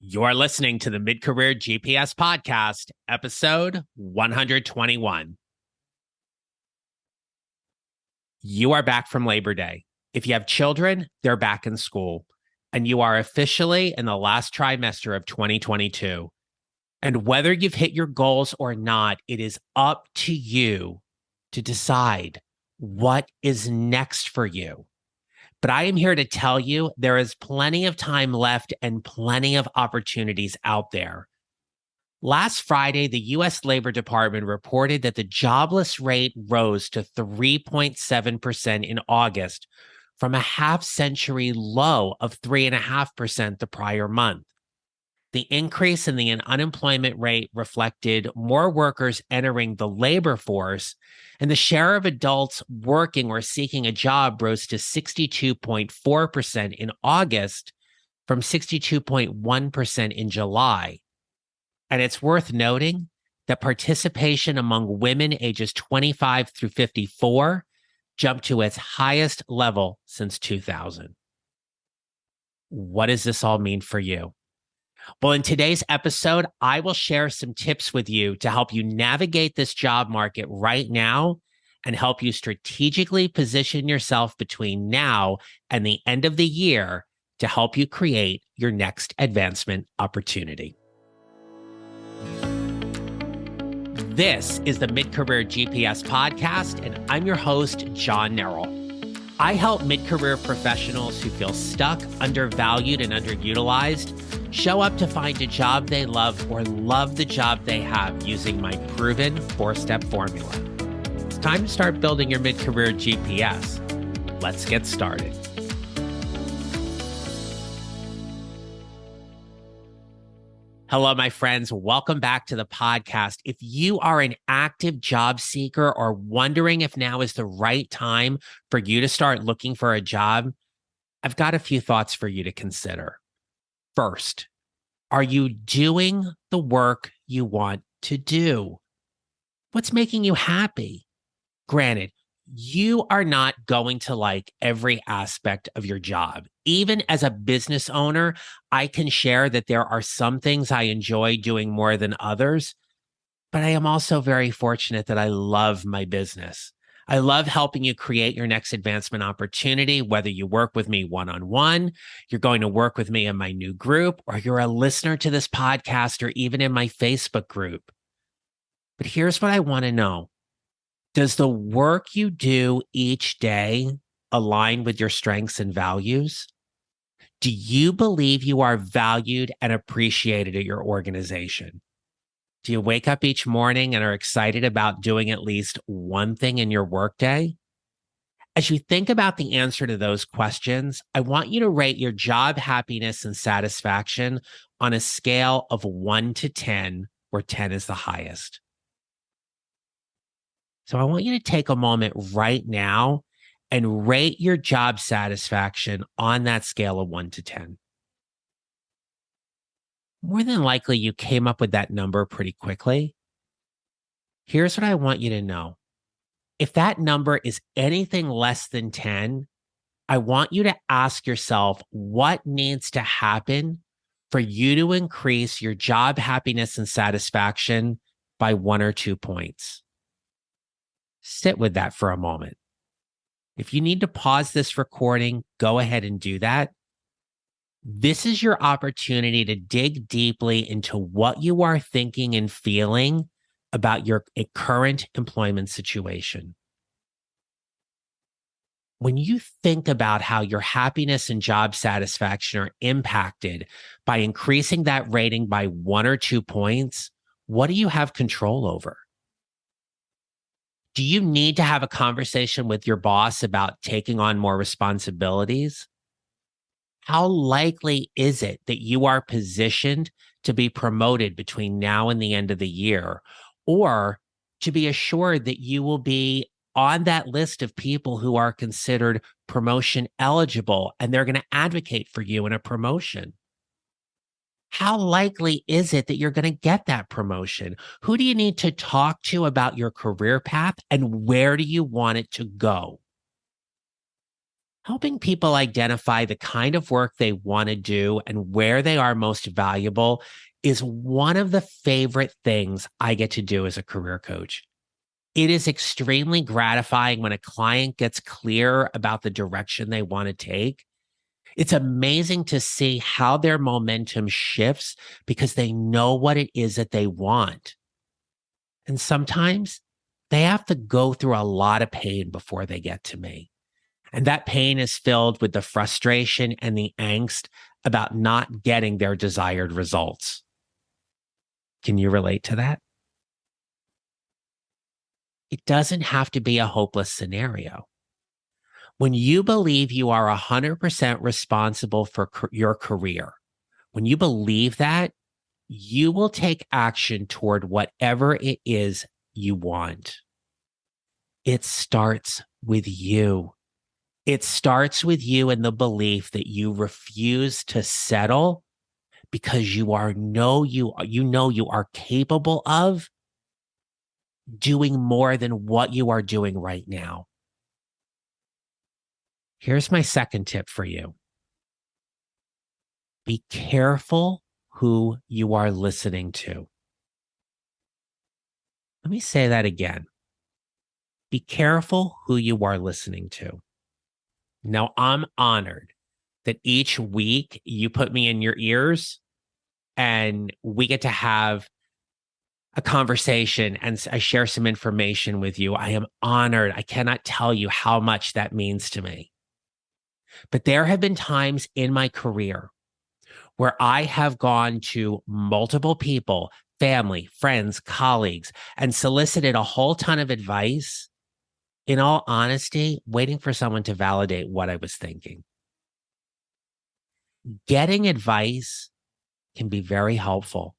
You're listening to the Mid-Career GPS Podcast, episode 121. You are back from Labor Day. If you have children, they're back in school, and you are officially in the last trimester of 2022. And whether you've hit your goals or not, it is up to you to decide what is next for you. But I am here to tell you there is plenty of time left and plenty of opportunities out there. Last Friday, the U.S. Labor Department reported that the jobless rate rose to 3.7% in August from a half-century low of 3.5% the prior month. The increase in the unemployment rate reflected more workers entering the labor force, and the share of adults working or seeking a job rose to 62.4% in August from 62.1% in July. And it's worth noting that participation among women ages 25 through 54 jumped to its highest level since 2000. What does this all mean for you? Well, in today's episode, I will share some tips with you to help you navigate this job market right now and help you strategically position yourself between now and the end of the year to help you create your next advancement opportunity. This is the Mid-Career GPS Podcast, and I'm your host, John Nerrell. I help mid-career professionals who feel stuck, undervalued, and underutilized show up to find a job they love or love the job they have using my proven 4-step formula. It's time to start building your mid-career GPS. Let's get started. Hello, my friends. Welcome back to the podcast. If you are an active job seeker or wondering if now is the right time for you to start looking for a job, I've got a few thoughts for you to consider. First, are you doing the work you want to do? What's making you happy? Granted, you are not going to like every aspect of your job. Even as a business owner, I can share that there are some things I enjoy doing more than others, but I am also very fortunate that I love my business. I love helping you create your next advancement opportunity, whether you work with me one-on-one, you're going to work with me in my new group, or you're a listener to this podcast, or even in my Facebook group. But here's what I want to know. Does the work you do each day align with your strengths and values? Do you believe you are valued and appreciated at your organization? Do you wake up each morning and are excited about doing at least one thing in your workday? As you think about the answer to those questions, I want you to rate your job happiness and satisfaction on a scale of 1 to 10, where 10 is the highest. So I want you to take a moment right now and rate your job satisfaction on that scale of 1 to 10. More than likely, you came up with that number pretty quickly. Here's what I want you to know. If that number is anything less than 10, I want you to ask yourself what needs to happen for you to increase your job happiness and satisfaction by 1 or 2 points. Sit with that for a moment. If you need to pause this recording, go ahead and do that. This is your opportunity to dig deeply into what you are thinking and feeling about your current employment situation. When you think about how your happiness and job satisfaction are impacted by increasing that rating by 1 or 2 points, what do you have control over? Do you need to have a conversation with your boss about taking on more responsibilities? How likely is it that you are positioned to be promoted between now and the end of the year, or to be assured that you will be on that list of people who are considered promotion eligible and they're going to advocate for you in a promotion? How likely is it that you're going to get that promotion? Who do you need to talk to about your career path, and where do you want it to go? Helping people identify the kind of work they want to do and where they are most valuable is one of the favorite things I get to do as a career coach. It is extremely gratifying when a client gets clear about the direction they want to take. It's amazing to see how their momentum shifts because they know what it is that they want. And sometimes they have to go through a lot of pain before they get to me. And that pain is filled with the frustration and the angst about not getting their desired results. Can you relate to that? It doesn't have to be a hopeless scenario. When you believe you are 100% responsible for your career, when you believe that, you will take action toward whatever it is you want. It starts with you. It starts with you in the belief that you refuse to settle because you know you are capable of doing more than what you are doing right now. Here's my second tip for you. Be careful who you are listening to. Let me say that again. Be careful who you are listening to. Now, I'm honored that each week you put me in your ears and we get to have a conversation and I share some information with you. I am honored. I cannot tell you how much that means to me. But there have been times in my career where I have gone to multiple people, family, friends, colleagues, and solicited a whole ton of advice, in all honesty, waiting for someone to validate what I was thinking. Getting advice can be very helpful.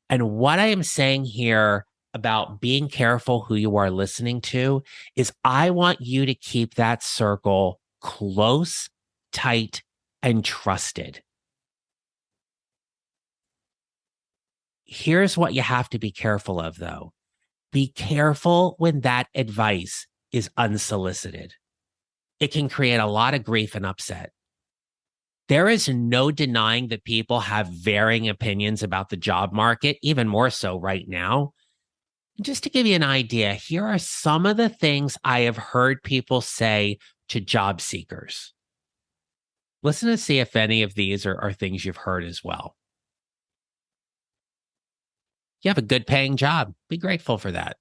And what I am saying here about being careful who you are listening to is I want you to keep that circle close, tight, and trusted. Here's what you have to be careful of, though. Be careful when that advice is unsolicited. It can create a lot of grief and upset. There is no denying that people have varying opinions about the job market, even more so right now. Just to give you an idea, here are some of the things I have heard people say to job seekers. Listen to see if any of these are things you've heard as well. You have a good paying job. Be grateful for that.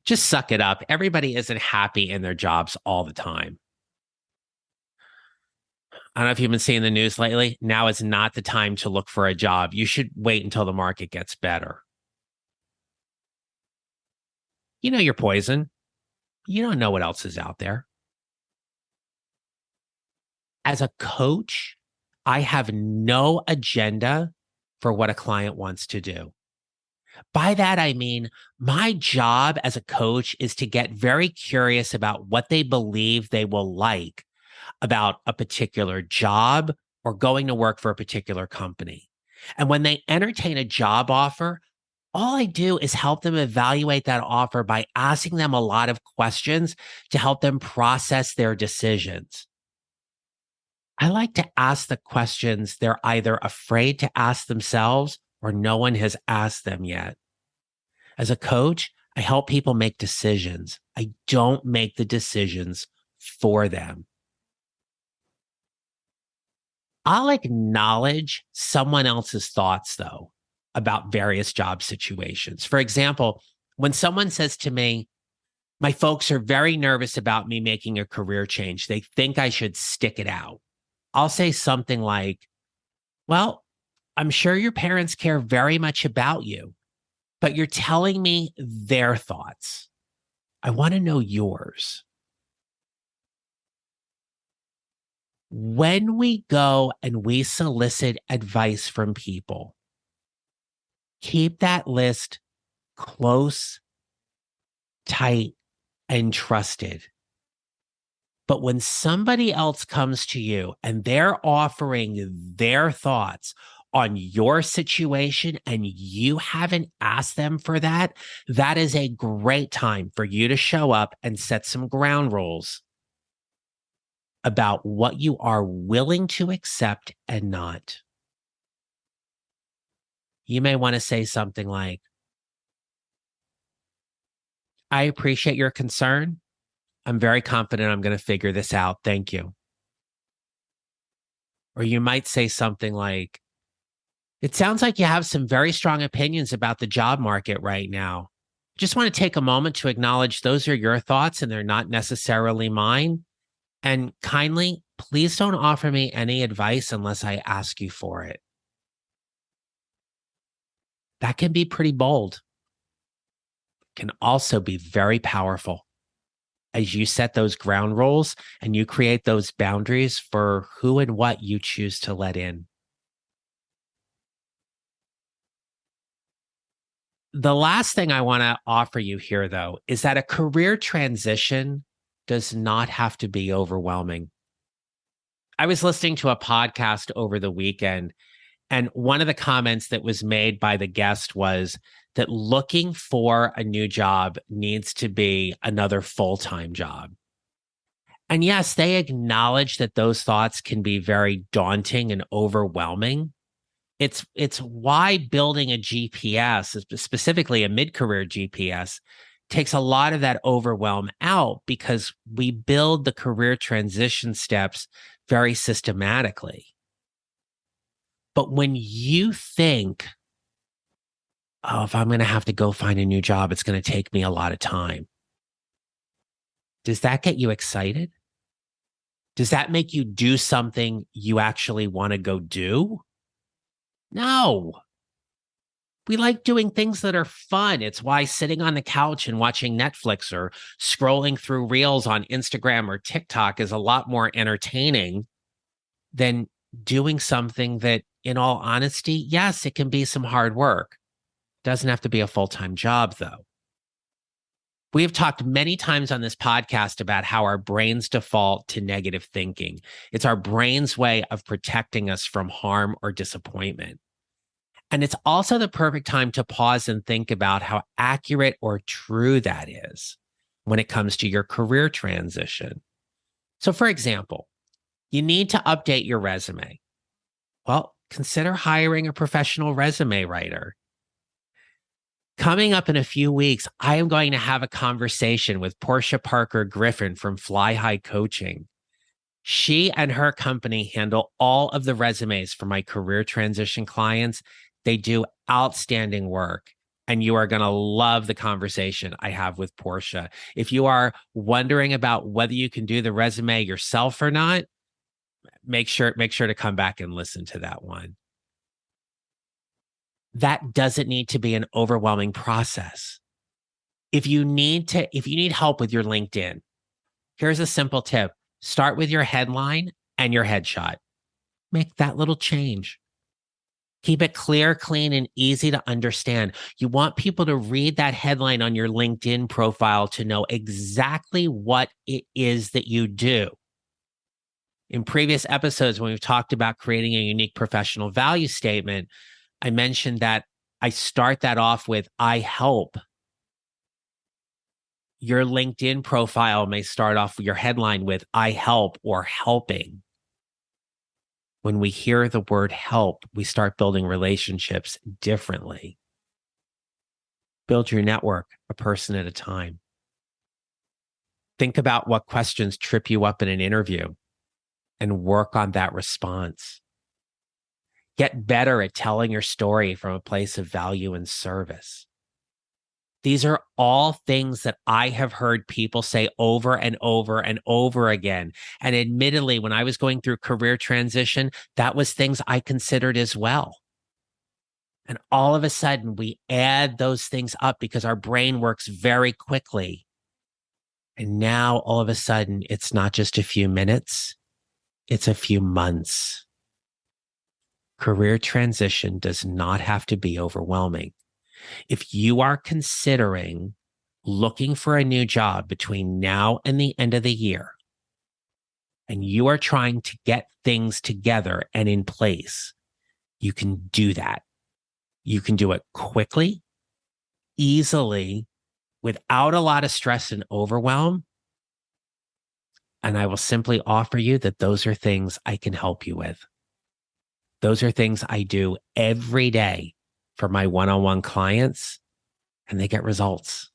Just suck it up. Everybody isn't happy in their jobs all the time. I don't know if you've been seeing the news lately. Now is not the time to look for a job. You should wait until the market gets better. You know your poison. You don't know what else is out there. As a coach, I have no agenda for what a client wants to do. By that, I mean, my job as a coach is to get very curious about what they believe they will like about a particular job or going to work for a particular company. And when they entertain a job offer, all I do is help them evaluate that offer by asking them a lot of questions to help them process their decisions. I like to ask the questions they're either afraid to ask themselves or no one has asked them yet. As a coach, I help people make decisions. I don't make the decisions for them. I'll acknowledge someone else's thoughts, though, about various job situations. For example, when someone says to me, my folks are very nervous about me making a career change. They think I should stick it out. I'll say something like, well, I'm sure your parents care very much about you, but you're telling me their thoughts. I want to know yours. When we go and we solicit advice from people, keep that list close, tight, and trusted. But when somebody else comes to you and they're offering their thoughts on your situation and you haven't asked them for that, that is a great time for you to show up and set some ground rules about what you are willing to accept and not. You may want to say something like, I appreciate your concern. I'm very confident I'm going to figure this out. Thank you. Or you might say something like, it sounds like you have some very strong opinions about the job market right now. Just want to take a moment to acknowledge those are your thoughts and they're not necessarily mine. And kindly, please don't offer me any advice unless I ask you for it. That can be pretty bold. Can also be very powerful as you set those ground rules and you create those boundaries for who and what you choose to let in. The last thing I want to offer you here, though, is that a career transition does not have to be overwhelming. I was listening to a podcast over the weekend, and one of the comments that was made by the guest was that looking for a new job needs to be another full-time job. And yes, they acknowledge that those thoughts can be very daunting and overwhelming. It's why building a GPS, specifically a mid-career GPS, takes a lot of that overwhelm out because we build the career transition steps very systematically. But when you think, oh, if I'm going to have to go find a new job, it's going to take me a lot of time. Does that get you excited? Does that make you do something you actually want to go do? No. We like doing things that are fun. It's why sitting on the couch and watching Netflix or scrolling through reels on Instagram or TikTok is a lot more entertaining than doing something that, in all honesty, yes, it can be some hard work. Doesn't have to be a full-time job, though. We have talked many times on this podcast about how our brains default to negative thinking. It's our brain's way of protecting us from harm or disappointment. And it's also the perfect time to pause and think about how accurate or true that is when it comes to your career transition. So, for example, you need to update your resume. Well, consider hiring a professional resume writer. Coming up in a few weeks, I am going to have a conversation with Portia Parker Griffin from Fly High Coaching. She and her company handle all of the resumes for my career transition clients. They do outstanding work, and you are going to love the conversation I have with Portia. If you are wondering about whether you can do the resume yourself or not, make sure to come back and listen to that one. That doesn't need to be an overwhelming process. If you need help with your LinkedIn, here's a simple tip. Start with your headline and your headshot. Make that little change. Keep it clear, clean, and easy to understand. You want people to read that headline on your LinkedIn profile to know exactly what it is that you do. In previous episodes, when we've talked about creating a unique professional value statement, I mentioned that I start that off with, I help. Your LinkedIn profile may start off your headline with, I help or helping. When we hear the word help, we start building relationships differently. Build your network a person at a time. Think about what questions trip you up in an interview and work on that response. Get better at telling your story from a place of value and service. These are all things that I have heard people say over and over and over again. And admittedly, when I was going through career transition, that was things I considered as well. And all of a sudden, we add those things up because our brain works very quickly. And now, all of a sudden, it's not just a few minutes, it's a few months. Career transition does not have to be overwhelming. If you are considering looking for a new job between now and the end of the year, and you are trying to get things together and in place, You can do that. You can do it quickly, easily, without a lot of stress and overwhelm. And I will simply offer you that those are things I can help you with. Those are things I do every day for my one-on-one clients, and they get results.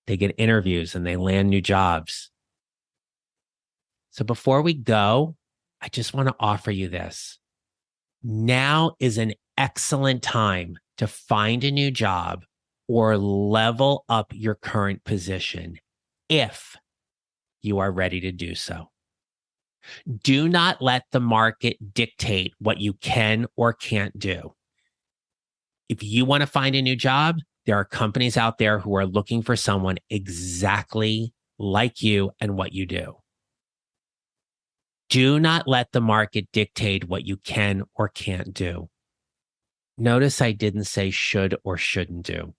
They get interviews and they land new jobs. So before we go, I just want to offer you this. Now is an excellent time to find a new job or level up your current position if you are ready to do so. Do not let the market dictate what you can or can't do. If you want to find a new job, there are companies out there who are looking for someone exactly like you and what you do. Do not let the market dictate what you can or can't do. Notice I didn't say should or shouldn't do.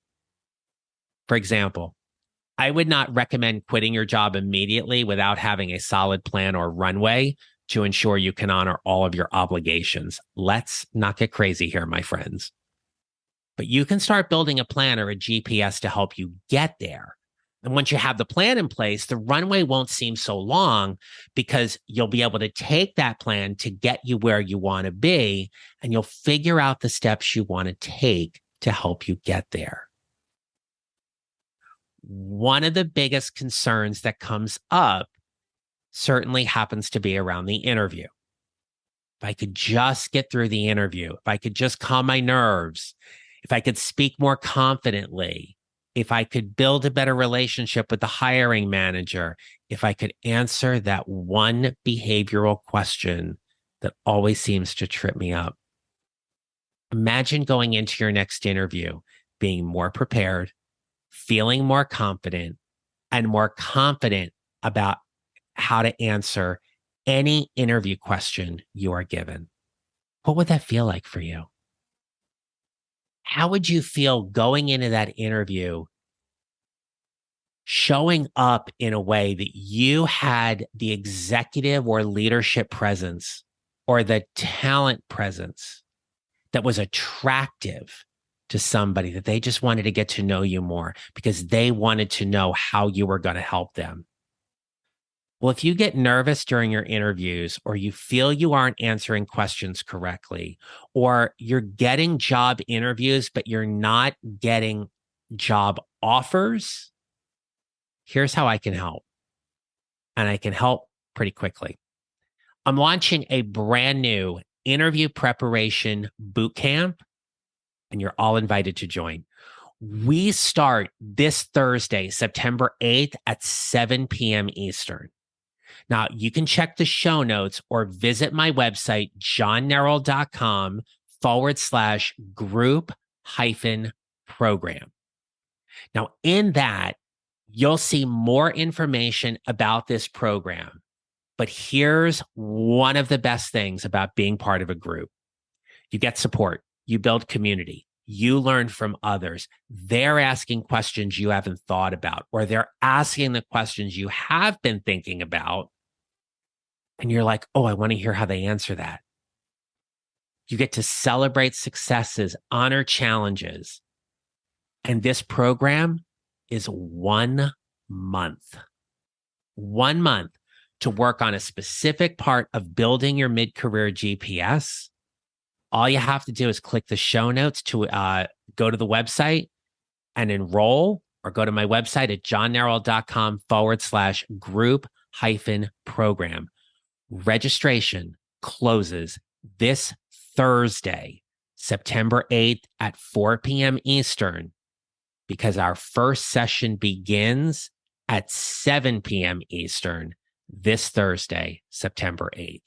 For example, I would not recommend quitting your job immediately without having a solid plan or runway to ensure you can honor all of your obligations. Let's not get crazy here, my friends. But you can start building a plan or a GPS to help you get there. And once you have the plan in place, the runway won't seem so long because you'll be able to take that plan to get you where you want to be, and you'll figure out the steps you want to take to help you get there. One of the biggest concerns that comes up certainly happens to be around the interview. If I could just get through the interview, if I could just calm my nerves, if I could speak more confidently, if I could build a better relationship with the hiring manager, if I could answer that one behavioral question that always seems to trip me up. Imagine going into your next interview, being more prepared, feeling more confident, and more confident about how to answer any interview question you are given. What would that feel like for you? How would you feel going into that interview, showing up in a way that you had the executive or leadership presence or the talent presence that was attractive to somebody, that they just wanted to get to know you more because they wanted to know how you were going to help them? Well, if you get nervous during your interviews, or you feel you aren't answering questions correctly, or you're getting job interviews, but you're not getting job offers, here's how I can help. And I can help pretty quickly. I'm launching a brand new interview preparation bootcamp, and you're all invited to join. We start this Thursday, September 8th at 7 p.m. Eastern. Now, you can check the show notes or visit my website, johnneral.com/group-program. Now, in that, you'll see more information about this program. But here's one of the best things about being part of a group. You get support, you build community, you learn from others. They're asking questions you haven't thought about, or they're asking the questions you have been thinking about. And you're like, oh, I want to hear how they answer that. You get to celebrate successes, honor challenges. And this program is 1 month. 1 month to work on a specific part of building your mid-career GPS. All you have to do is click the show notes to go to the website and enroll, or go to my website at johnneral.com/group-program. Registration closes this Thursday, September 8th at 4 p.m. Eastern, because our first session begins at 7 p.m. Eastern this Thursday, September 8th.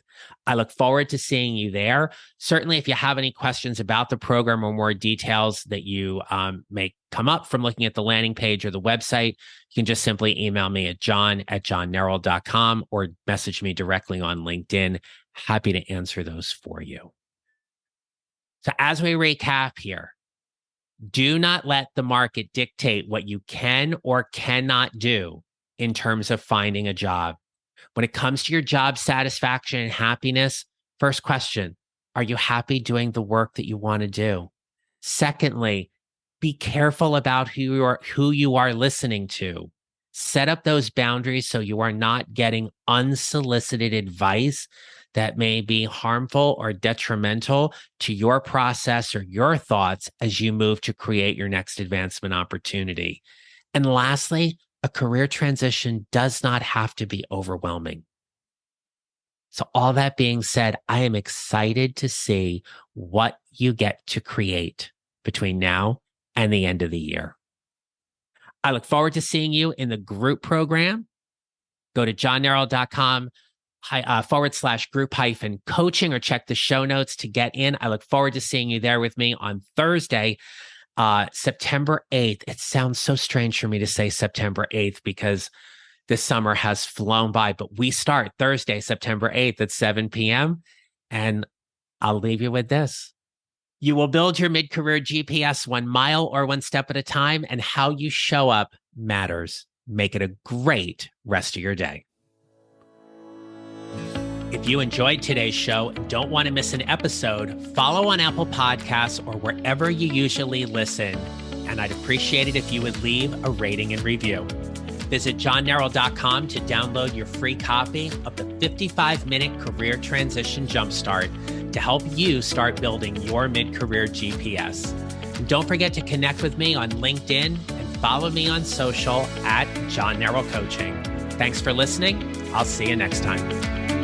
I look forward to seeing you there. Certainly, if you have any questions about the program or more details that you may come up from looking at the landing page or the website, you can just simply email me at john@johnneral.com or message me directly on LinkedIn. Happy to answer those for you. So as we recap here, do not let the market dictate what you can or cannot do in terms of finding a job. When it comes to your job satisfaction and happiness, first question, Are you happy doing the work that you want to do? Secondly, be careful about who you are listening to. Set up those boundaries so you are not getting unsolicited advice that may be harmful or detrimental to your process or your thoughts as you move to create your next advancement opportunity. And lastly, a career transition does not have to be overwhelming. So all that being said, I am excited to see what you get to create between now and the end of the year. I look forward to seeing you in the group program. Go to johnnarroll.com /group coaching or check the show notes to get in. I look forward to seeing you there with me on Thursday, September 8th. It sounds so strange for me to say September 8th because this summer has flown by, but we start Thursday, September 8th at 7 p.m. And I'll leave you with this. You will build your mid-career GPS 1 mile or 1 step at a time, and how you show up matters. Make it a great rest of your day. If you enjoyed today's show and don't want to miss an episode, follow on Apple Podcasts or wherever you usually listen. And I'd appreciate it if you would leave a rating and review. Visit johnnarroll.com to download your free copy of the 55-minute career transition jumpstart to help you start building your mid-career GPS. And don't forget to connect with me on LinkedIn and follow me on social at John Narroll Coaching. Thanks for listening. I'll see you next time.